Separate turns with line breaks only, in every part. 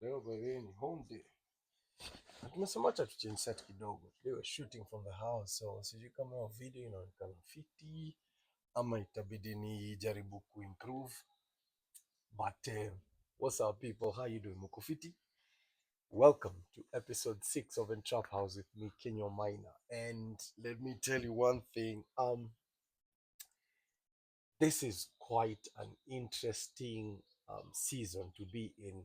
Leo by the way ni home day. Na tumesema acha tuchange set kidogo. Today we're shooting from the house, so sijui kama hiyo video inaonekana fiti ama itabidi ni jaribu kuimprove. But what's up people? How you doing? Muko fiti? Welcome to episode 6 of Entrap House with me, Kenyo Miner. And let me tell you one thing. This is quite an interesting season to be in.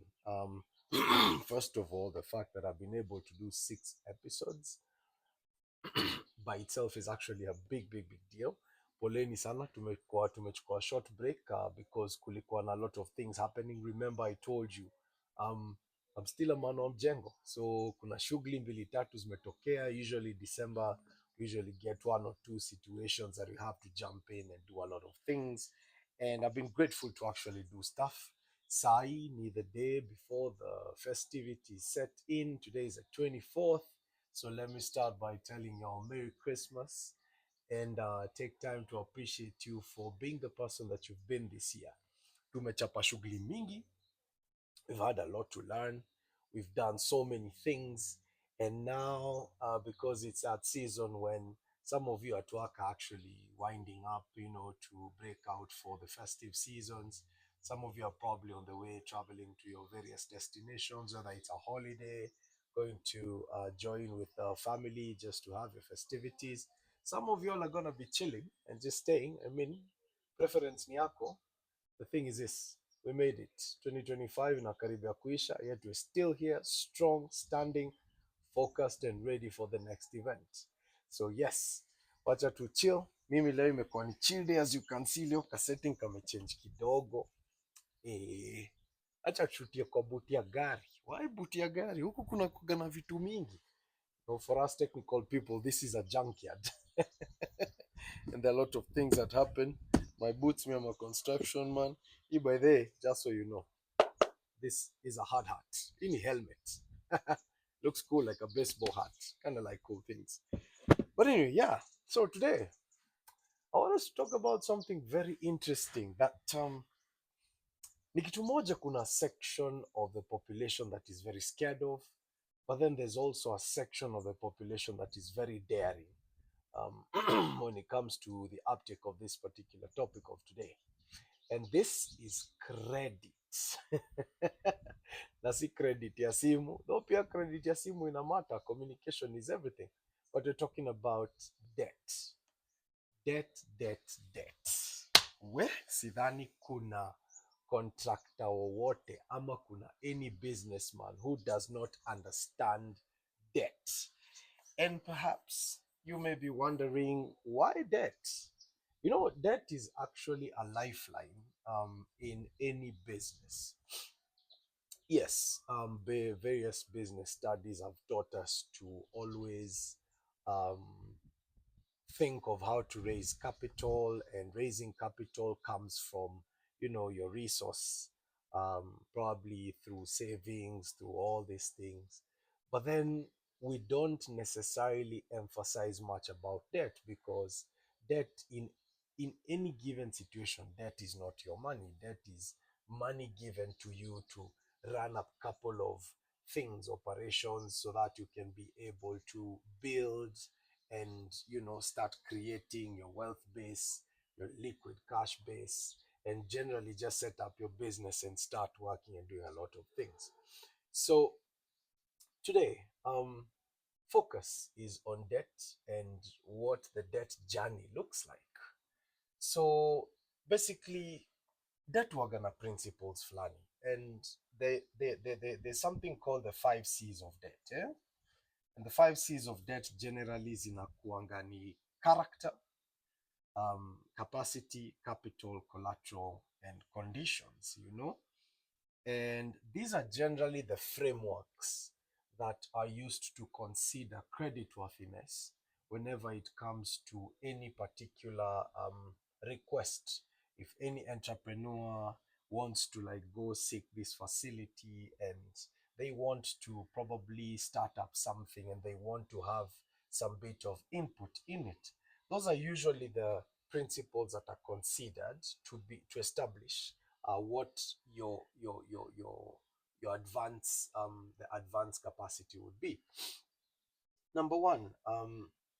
First of all, the fact that I've been able to do 6 episodes by itself is actually a big deal. Poleni sana, tumechukua short break because kulikuwa na a lot of things happening. Remember I told you I'm still a man wa mjengo, so kuna shughuli mbili tatu zimetokea. Usually December we usually get 1 or 2 situations that we have to jump in and do a lot of things, and I've been grateful to actually do stuff. Sai ni the day before the festivities set in. Today is the 24th. So let me start by telling you all Merry Christmas and take time to appreciate you for being the person that you've been this year. Tumechapa shughuli mingi. We've had a lot to learn. We've done so many things. And now, because it's that season when some of you at work are actually winding up, to break out for the festive seasons. Some of you are probably on the way traveling to your various destinations, whether it's a holiday, going to join with family just to have your festivities. Some of you all are going to be chilling and just staying. I mean, preference ni yako. The thing is this, we made it. 2025 inakaribia kuisha, yet we're still here, strong, standing, focused and ready for the next event. So yes, wacha tu chill. Mimi leo imekuwa ni chill day, as you can see. Leo kasetting kamechange kidogo. Acha tutie kwa buti ya gari. Why buti ya gari? Huku kuna kugana vitu mingi. So for us technical people, this is a junkyard. And there are a lot of things that happen. My boots, me, I'm a construction man. By the way, just so you know, this is a hard hat. Any helmet. Looks cool, like a baseball hat. Kind of like cool things. But anyway, yeah. So today, I want us to talk about something very interesting. That ni kitu moja, kuna section of the population that is very scared of, but then there's also a section of the population that is very daring when it comes to the uptake of this particular topic of today. And this is credit. Na si credit ya simu, though pia credit ya simu ina matter, communication is everything, but we're talking about debt. Debt. Sidhani kuna contractor wowote ama kuna any businessman who does not understand debt. And perhaps you may be wondering, why debt? Debt is actually a lifeline in any business. Yes, various business studies have taught us to always um, think of how to raise capital, and raising capital comes from, your resource, probably through savings, through all these things. But then we don't necessarily emphasize much about debt, because debt in any given situation, debt is not your money. Debt is money given to you to run a couple of things, operations, so that you can be able to build and start creating your wealth base, your liquid cash base, and generally just set up your business and start working and doing a lot of things. So today, focus is on debt and what the debt journey looks like. So basically, debt wagana principles flani, and there's something called the 5 C's of debt. Yeah? And the 5 C's of debt generally zinakuanga ni character, capacity, capital, collateral, and conditions. And these are generally the frameworks that are used to consider creditworthiness whenever it comes to any particular request. If any entrepreneur wants to go seek this facility, and they want to probably start up something, and they want to have some bit of input in it, those are usually the principles that are considered to establish what your the advanced capacity would be. Number one,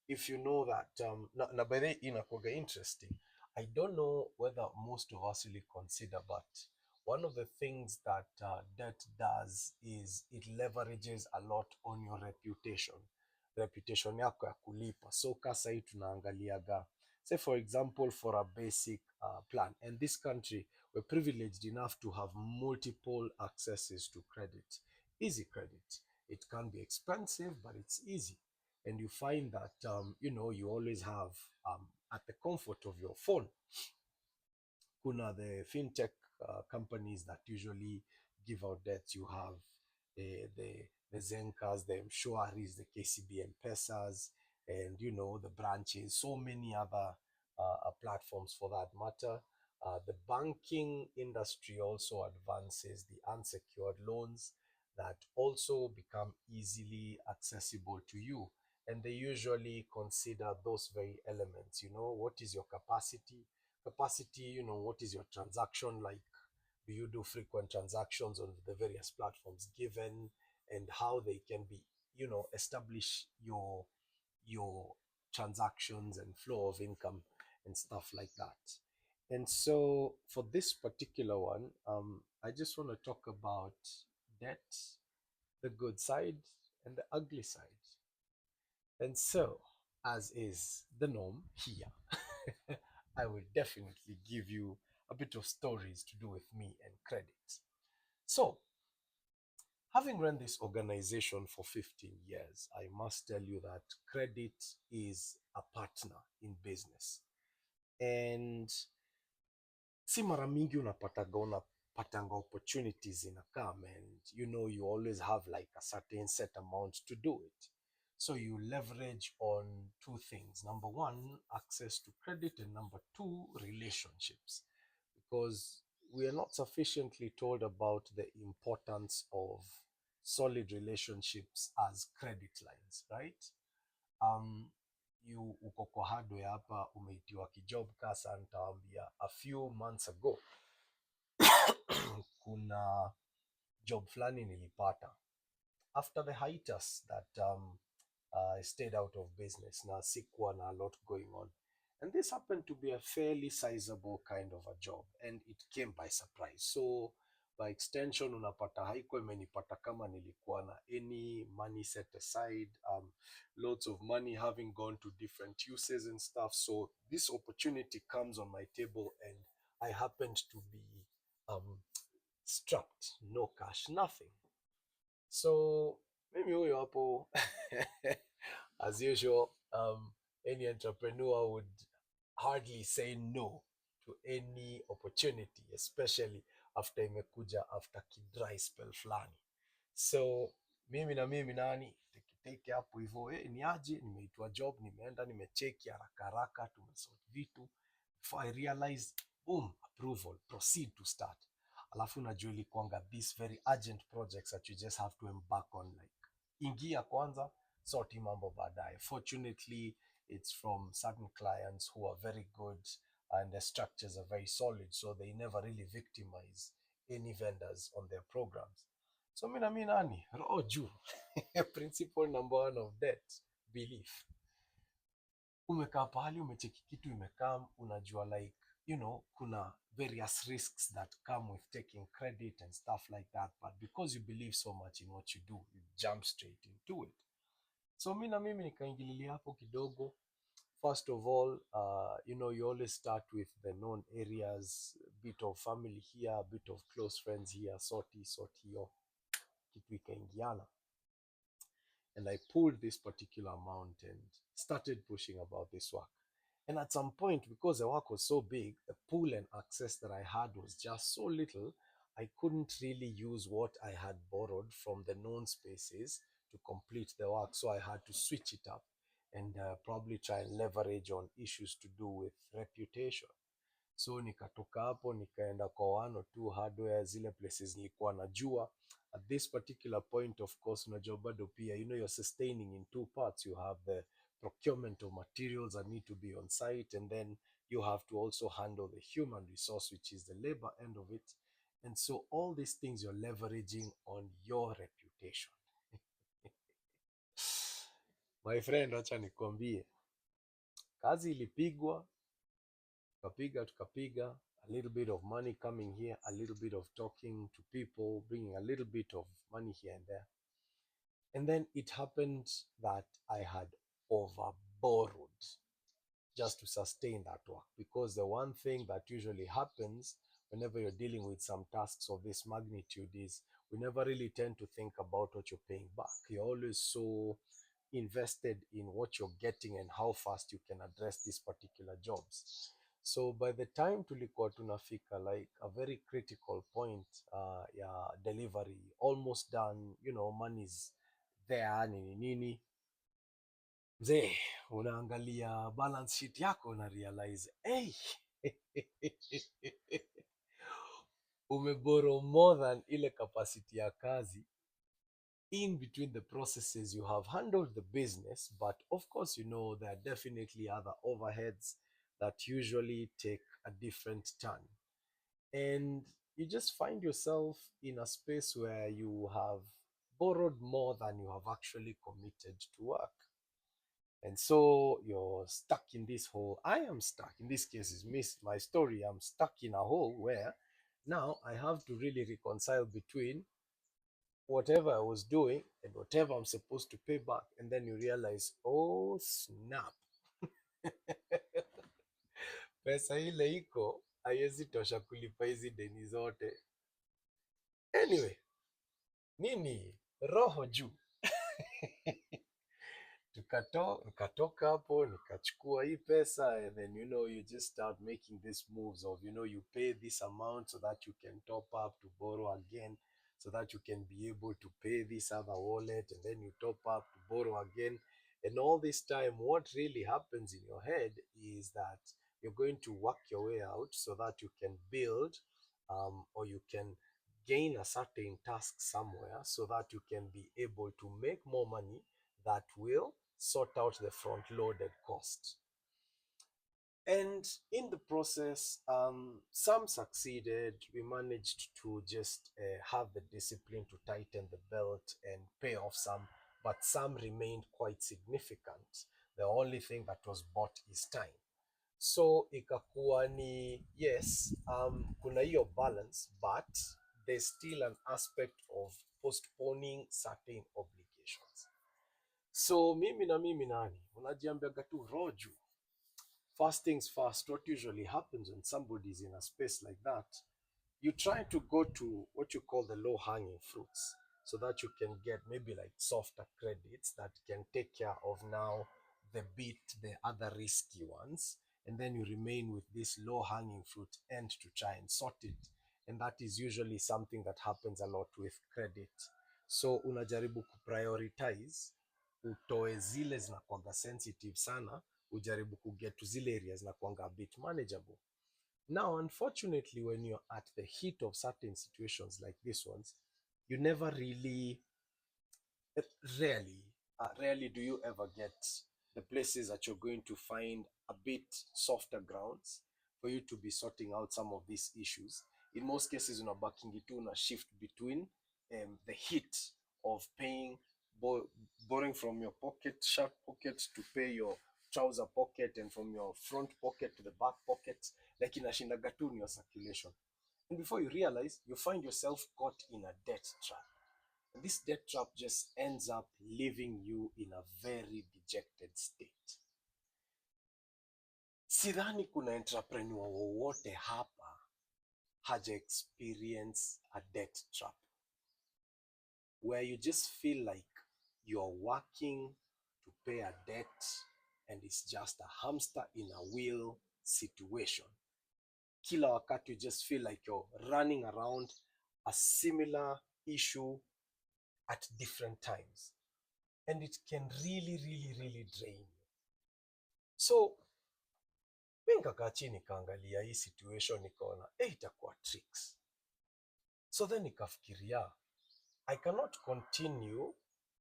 if you know that na by the inakuga interesting. I don't know whether most of us really consider, but one of the things that debt does is it leverages a lot on your reputation yako ya kulipa. So kasa hii tunaangaliaga, say for example, for a basic plan, and this country we're privileged enough to have multiple accesses to credit, easy credit. It can be expensive, but it's easy. And you find that you always have at the comfort of your phone. Kuna the fintech companies that usually give out debts. You have the Zenkas, the Mshwaris, the KCB M-Pesas, and the branches, so many other platforms for that matter. The banking industry also advances the unsecured loans that also become easily accessible to you. And they usually consider those very elements. What is your capacity, what is your transaction like? Do you do frequent transactions on the various platforms given, and how they can be, establish your transactions and flow of income and stuff like that. And so for this particular one, I just want to talk about debt, the good side and the ugly side. And so, as is the norm here, I will definitely give you a bit of stories to do with me and credit. So, having run this organization for 15 years, I must tell you that credit is a partner in business. And si mara mingi unapatanga opportunities in a come, and you always have like a certain set amount to do it. So you leverage on two things. Number one, access to credit, and number two, relationships. Because we are not sufficiently told about the importance of solid relationships as credit lines, right? um, you uko kwa hardware hapa, umeitiwa kijob kasa, nitawambia a few months ago kuna job fulani nilipata after the hiatus that I stayed out of business na sikuwa na a lot going on, and this happened to be a fairly sizable kind of a job, and it came by surprise. So by extension unapata haikuwa imenipata kama nilikuwa na any money set aside, lots of money having gone to different uses and stuff. So this opportunity comes on my table, and I happened to be um, strapped, no cash, nothing. So mimi huyo hapo as usual, any entrepreneur would hardly say no to any opportunity, especially after imekuja after kidry spell fulani. So mimi nani teketeke hapo hivyo, ni aje, nimeitwa job, nimeenda nimecheki haraka haraka, tumesort vitu, before I realize, boom, approval, proceed to start. Alafu najua ilikuanga these very urgent projects that you just have to embark on, like ingia kwanza, sorti mambo baadaye. Fortunately, it's from certain clients who are very good, and the structures are very solid, so they never really victimize any vendors on their programs. So mi nani roho juu principle number one of debt, belief. Umekaa pahali umecheki kitu imekaa, unajua like kuna various risks that come with taking credit and stuff like that, but because you believe so much in what you do, you jump straight into it. So mimi nikaingililia hapo kidogo. First of all, you always start with the known areas, a bit of family here, a bit of close friends here, sort hiyo kitu ikaingiana. And I pulled this particular amount and started pushing about this work. And at some point, because the work was so big, the pool and access that I had was just so little, I couldn't really use what I had borrowed from the known spaces to complete the work. So I had to switch it up and probably try and leverage on issues to do with reputation. So nikatoka hapo nikaenda kwa one or two hardware, zile places nilikuwa najua. At this particular point, of course, unajua bado pia, you're sustaining in two parts. You have the procurement of materials that need to be on site, and then you have to also handle the human resource, which is the labor end of it. And so all these things you're leveraging on your reputation. My friend, wacha nikwambie, kazi ilipigwa, tukapiga, a little bit of money coming here, a little bit of talking to people, bringing a little bit of money here and there. And then it happened that I had over borrowed just to sustain that work. Because the one thing that usually happens whenever you're dealing with some tasks of this magnitude is we never really tend to think about what you're paying back. You're always so invested in what you're getting and how fast you can address these particular jobs. So by the time tulikuwa tunafika like a very critical point, ya delivery almost done, money's there, nini nini, mzee, unaangalia balance sheet yako una realize hey, umeboro more than ile capacity ya kazi. In between the processes, you have handled the business, but of course, there are definitely other overheads that usually take a different turn. And you just find yourself in a space where you have borrowed more than you have actually committed to work. And so you're stuck in this hole. I am stuck. In this case, is my story. I'm stuck in a hole where now I have to really reconcile between whatever I was doing and whatever I'm supposed to pay back. And then you realize, oh snap, pesa ile iko haiwezi tosha kulipa hizi deni zote. Anyway, nini roho juu. Nikatoka hapo nikachukua hii pesa, and then you just start making these moves of you pay this amount so that you can top up to borrow again, so that you can be able to pay this other wallet, and then you top up to borrow again. And all this time, what really happens in your head is that you're going to work your way out so that you can build, or you can gain a certain task somewhere so that you can be able to make more money that will sort out the front loaded cost. And in the process, some succeeded. We managed to just have the discipline to tighten the belt and pay off some, but some remained quite significant. The only thing that was bought is time. So ikakuwa ni yes, kuna hiyo balance, but there's still an aspect of postponing certain obligations. So mimi nani, unajiambiaga tu roju. First things first, what usually happens when somebody is in a space like that, you try to go to what you call the low-hanging fruits so that you can get maybe like softer credits that can take care of now the other risky ones, and then you remain with this low-hanging fruit end to try and sort it. And that is usually something that happens a lot with credit. So unajaribu kuprioritize, utoe zile zinakuanga sensitive sana, ujaribu kuget to zile areas zinakuanga a bit manageable. Now, unfortunately, when you're at the heat of certain situations like this ones, you never really, rarely do you ever get the places that you're going to find a bit softer grounds for you to be sorting out some of these issues. In most cases, unabakingi tu una shift between the heat of paying, borrowing from your shirt pocket to pay your trouser pocket, and from your front pocket to the back pocket, like inashindaga tu in your circulation. And before you realize, you find yourself caught in a debt trap. And this debt trap just ends up leaving you in a very dejected state. Sidhani kuna entrepreneur wowote hapa haja experience a debt trap where you just feel like you're working to pay a debt and it's just a hamster in a wheel situation. Kila wakati you just feel like you're running around a similar issue at different times, and it can really drain you. So mi nikakaa chini nikaangalia hii situation, nikaona itakuwa tricks. So then nikafikiria I cannot continue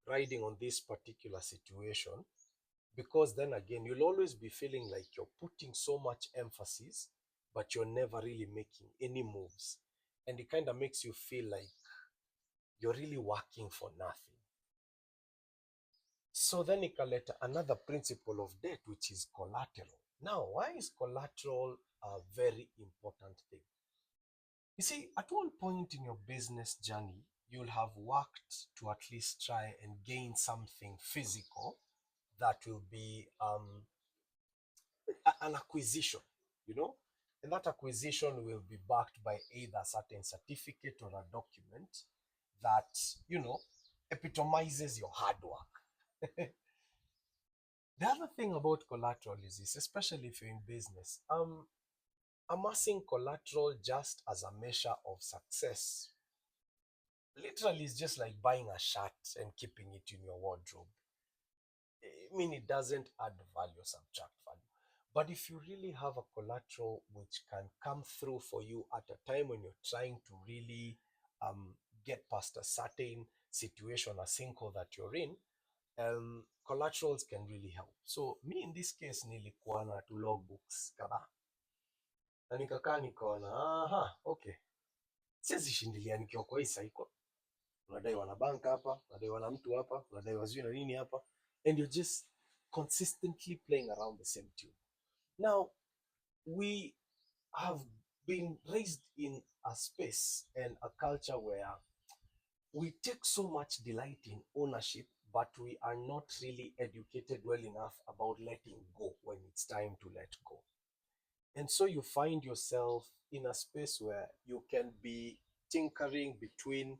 riding on this particular situation, because then again you'll always be feeling like you're putting so much emphasis but you're never really making any moves. and it kind of makes you feel like you're really working for nothing. So then ikaleta another principle of debt, which is collateral. Now, why is collateral a very important thing? You see, at one point in your business journey, you'll have worked to at least try and gain something physical that will be an acquisition, you know, and that acquisition will be backed by either a certain certificate or a document that, epitomizes your hard work. The other thing about collateral is this, especially if you're in business, amassing collateral just as a measure of success literally is just like buying a shirt and keeping it in your wardrobe. I mean, it doesn't add value, subtract value. But if you really have a collateral which can come through for you at a time when you're trying to really get past a certain situation, a sinkhole that you're in, collaterals can really help. So me in this case nilikuwa na tu logbooks kadhaa na nikakaa nikaona, okay, siwezi shindilia nikiwa kwa hii cycle. Unadaiwa na bank hapa, unadaiwa na mtu hapa, unadaiwa sijui na nini hapa, and you're just consistently playing around the same tune. Now, we have been raised in a space and a culture where we take so much delight in ownership, but we are not really educated well enough about letting go when it's time to let go. And so you find yourself in a space where you can be tinkering between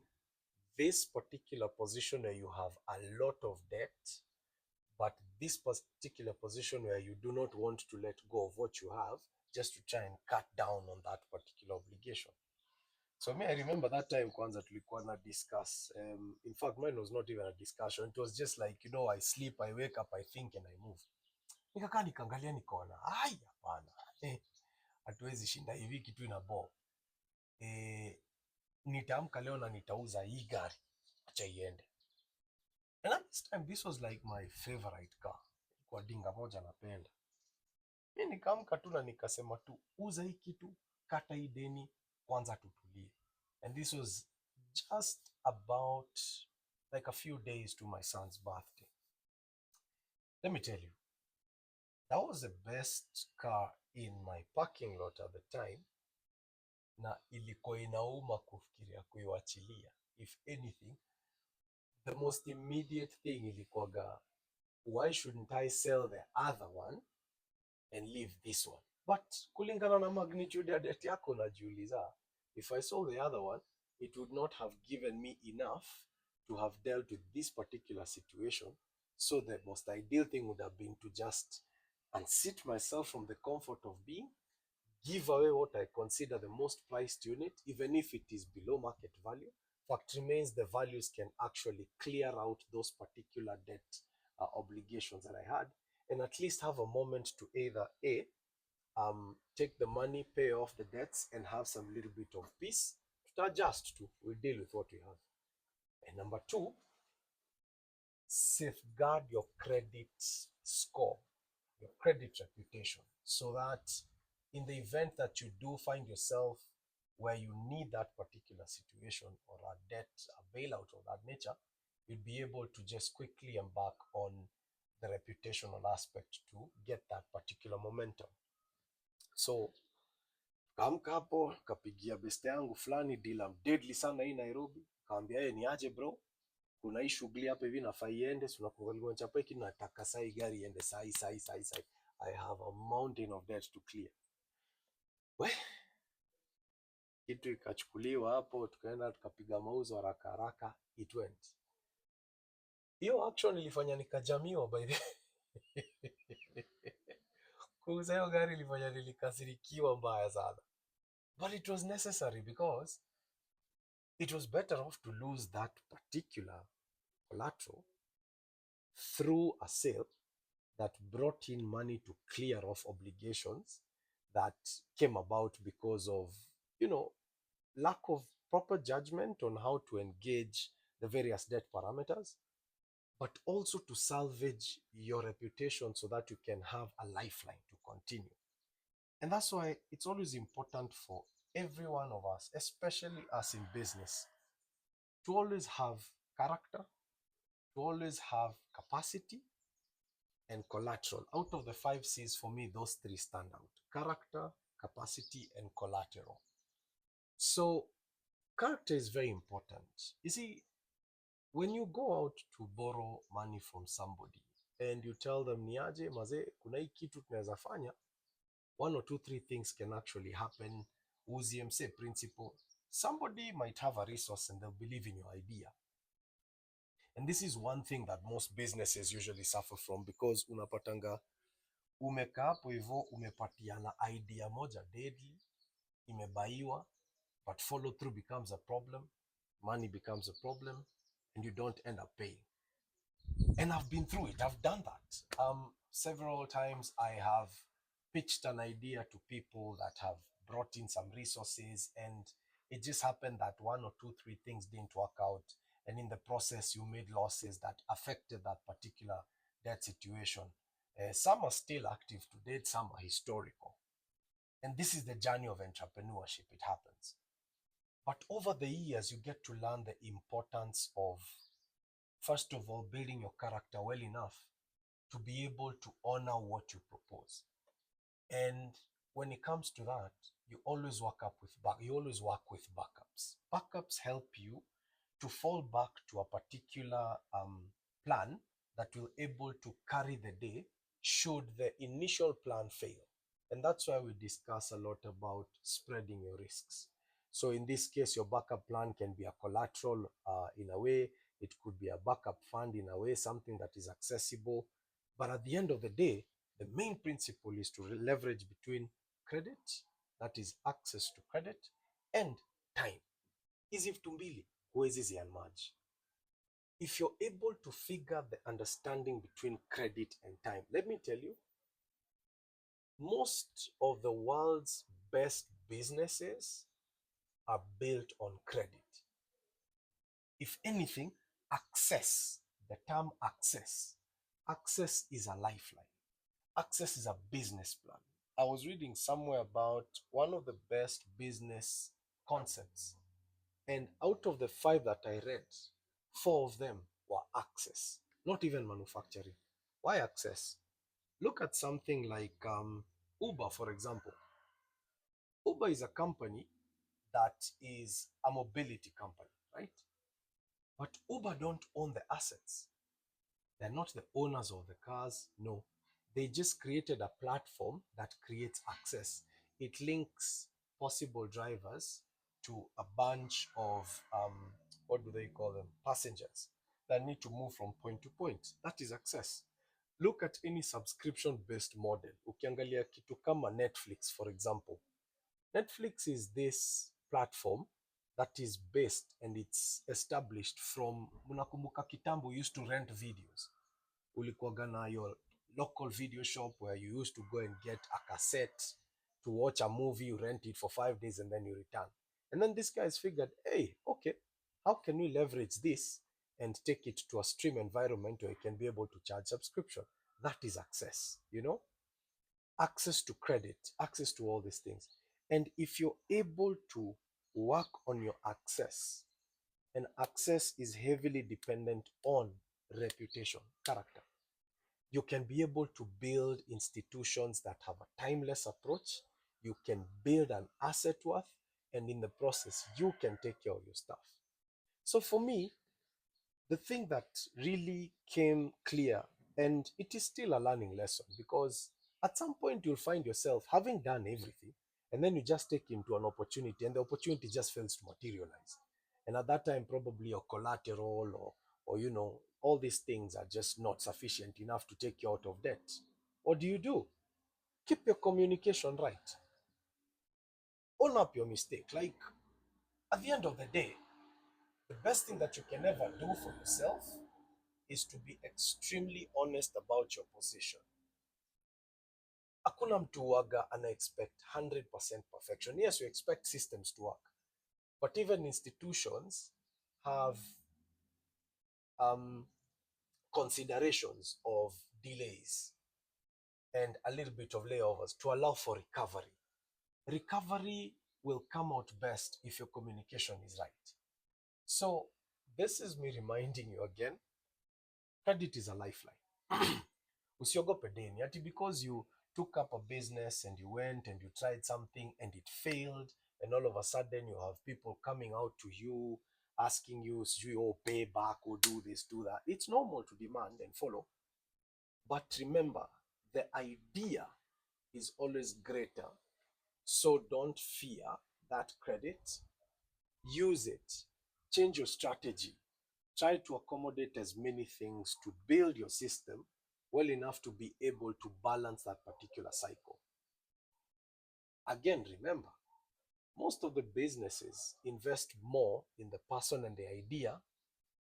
this particular position where you have a lot of debt, but this particular position where you do not want to let go of what you have just to try and cut down on that particular obligation. So me, I remember that time kwanza tulikuwa na discuss. In fact, mine was not even a discussion. It was just like, I sleep, I wake up, I think, and I move. Nikakaa nikaangalia nikaona, hapana. Hatuwezi shinda hivi kitu ina bo. Nitaamka leo na nitauza hii gari. Acha iende. And at this time, this was like my favorite car. Kwa dinga moja napenda. Mimi nikaamka tu na nikasema tu, uza hii kitu, kata hii deni, kwanza tutulie. And this was just about like a few days to my son's birthday. Let me tell you, that was the best car in my parking lot at the time, na ilikuwa inauma kufikiria kuiwachilia. If anything, the most immediate thing ilikuwaga, why shouldn't I sell the other one and leave this one? But kulingana na magnitude ya debt yako najiuliza, if I sold the other one, it would not have given me enough to have dealt with this particular situation. So the most ideal thing would have been to just unseat myself from the comfort of being, give away what I consider the most priced unit, even if it is below market value. Fact remains, the values can actually clear out those particular debt obligations that I had, and at least have a moment to either take the money, pay off the debts, and have some little bit of peace to adjust to. We deal with what we have. And number two, safeguard your credit score, your credit reputation, so that in the event that you do find yourself where you need that particular situation or a debt, a bailout of that nature, you'd be able to just quickly embark on the reputational aspect to get that particular momentum. So kaamka hapo, kapigia beste yangu fulani deal deadly sana hii Nairobi, kaambia ni aje bro, kuna hii shughuli hapa hivi nafaa iende, tunakuangalia chapa hiki, nataka saa hii gari iende saa hii. I have a mountain of debt to clear. Kitu ikachukuliwa hapo, tukaenda tukapiga mauzo haraka haraka, it went. Hiyo action ilifanya nikajamiwa by the kuuza hiyo gari ilifanya nilikasirikiwa mbaya sana, but it was necessary because it was better off to lose that particular collateral through a sale that brought in money to clear off obligations that came about because of, lack of proper judgment on how to engage the various debt parameters, but also to salvage your reputation so that you can have a lifeline to continue. And that's why it's always important for every one of us, especially us in business, to always have character, to always have capacity and collateral. Out of the 5 C's, for me, those three stand out: character, capacity, and collateral. So, character is very important. You see, when you go out to borrow money from somebody and you tell them niaje maze, kuna hii kitu tunaweza fanya, one or two, three things can actually happen. Uzie principle. Somebody might have a resource and they'll believe in your idea. And this is one thing that most businesses usually suffer from, because unapatanga umekaa hapo hivyo umepatiana idea moja deadly, imebaiwa, but follow through becomes a problem, money becomes a problem, and you don't end up paying. And I've been through it. I've done that. Several times I have pitched an idea to people that have brought in some resources, and it just happened that one or two, three things didn't work out. And in the process, you made losses that affected that particular debt situation. Some are still active to date, some are historical. And this is the journey of entrepreneurship. It happens. But over the years, you get to learn the importance of, first of all, building your character well enough to be able to honor what you propose. And when it comes to that, you always work with backups. Backups help you to fall back to a particular plan that will able to carry the day should the initial plan fail. And that's why we discuss a lot about spreading your risks. So in this case, your backup plan can be a collateral in a way. It could be a backup fund in a way, something that is accessible. But at the end of the day, the main principle is to leverage between credit, that is access to credit, and time. Hizi vitu mbili huwezi zianmerge. If you're able to figure the understanding between credit and time, let me tell you, most of the world's best businesses are built on credit. If anything, access, the term access is a lifeline. Access is a business plan. I was reading somewhere about one of the best business concepts, and out of the 5 that I read, 4 of them were access, not even manufacturing. Why access? Look at something like Uber, for example. Uber is a company that is a mobility company, right? But Uber don't own the assets. They're not the owners of the cars. No, they just created a platform that creates access. It links possible drivers to a bunch of, what do they call them? Passengers that need to move from point to point. That is access. Look at any subscription-based model. Ukiangalia kitu kama Netflix, for example. Netflix is this platform that is based and it's established from, munakumbuka kitambo used to rent videos. Ulikuwaga na your local video shop where you used to go and get a cassette to watch a movie, you rent it for 5 days and then you return. And then these guys figured, hey, okay, how can we leverage this and take it to a stream environment where you can be able to charge subscription? That is access, access to credit, access to all these things. And if you're able to work on your access, and access is heavily dependent on reputation, character, you can be able to build institutions that have a timeless approach. You can build an asset worth, and in the process, you can take care of your stuff. So for me, the thing that really came clear, and it is still a learning lesson, because at some point you'll find yourself having done everything, and then you just take into an opportunity, and the opportunity just fails to materialize. And at that time, probably your collateral or all these things are just not sufficient enough to take you out of debt. What do? Keep your communication right. Own up your mistake. Like, at the end of the day, the best thing that you can ever do for yourself is to be extremely honest about your position. Hakuna mtu waga ana expect 100% perfection. Yes, you expect systems to work, but even institutions have considerations of delays and a little bit of layovers to allow for recovery. Recovery will come out best if your communication is right. So, this is me reminding you again, credit is a lifeline. Usiogope deni. Ati because you took up a business and you went and you tried something and it failed, and all of a sudden you have people coming out to you asking you, oh, pay back or do this, do that. It's normal to demand and follow. But remember, the idea is always greater. So don't fear that credit. Use it. Change your strategy. Try to accommodate as many things to build your system well enough to be able to balance that particular cycle. Again, remember, most of the businesses invest more in the person and the idea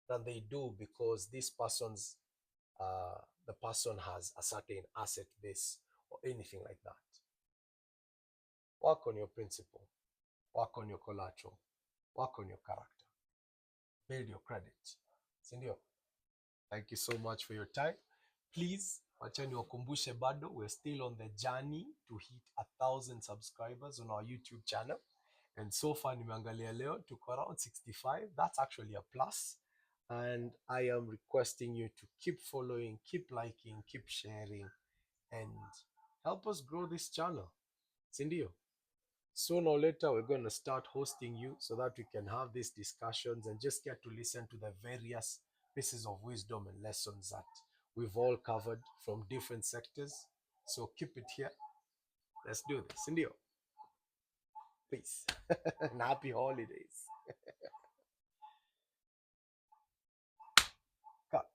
than they do because the person has a certain asset base or anything like that. Work on your principle, work on your collateral, work on your character, build your credit. Sindio? Thank you so much for your time. Please, wacha niwakumbushe bado, we're still on the journey to hit 1,000 subscribers on our YouTube channel. And so far, nimeangalia leo, tuko around 65. That's actually a plus. And I am requesting you to keep following, keep liking, keep sharing, and help us grow this channel. Sindio? Sooner or later, we're going to start hosting you so that we can have these discussions and just get to listen to the various pieces of wisdom and lessons that we've all covered from different sectors. So keep it here. Let's do this. Indio. Peace. And happy holidays. Cut.